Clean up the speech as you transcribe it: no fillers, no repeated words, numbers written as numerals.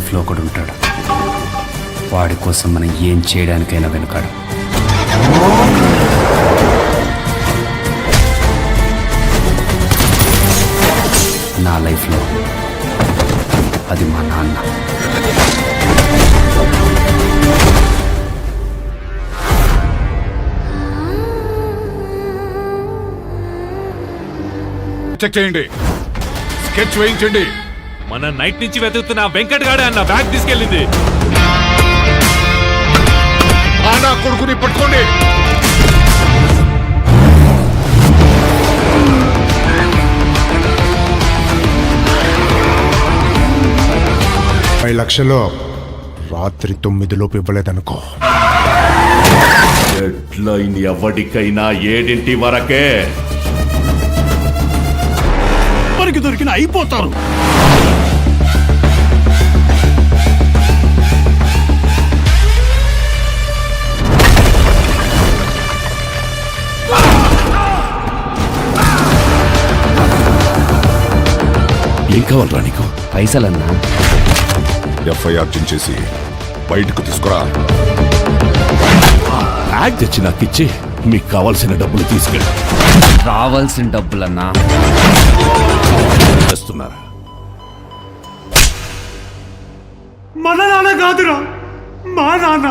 లైఫ్లో ఒకడు ఉంటాడు. వాడి కోసం మనం ఏం చేయడానికైనా వెనుకాడు. నా లైఫ్లో అది మా నాన్న. చెక్ చేయండి, స్కెచ్ వేయించండి. మన నైట్ నుంచి వెతుకుతున్న వెంకట్ గాడే అన్న బ్యాగ్ తీసుకెళ్ళింది. ఆనా కొడుకుని పట్టుకోండి. లక్షలు రాత్రి 9 లోపు ఇవ్వలేదనుకో, డెడ్లైన్ ఎవరికైనా 7 వరకే. ఎవరికి దొరికిన అయిపోతారు. ఏం కావాలరా నీకు? పైసలన్నా. ఎఫ్ఐఆర్ చేసి బయటకు తీసుకురా. బ్యాగ్ తెచ్చి నాకు ఇచ్చి మీకు కావాల్సిన డబ్బులు తీసుకెళ్ళి. రావాల్సిన డబ్బులన్నా చేస్తున్నారా? మన నాన్న కాదురా, మా నాన్న.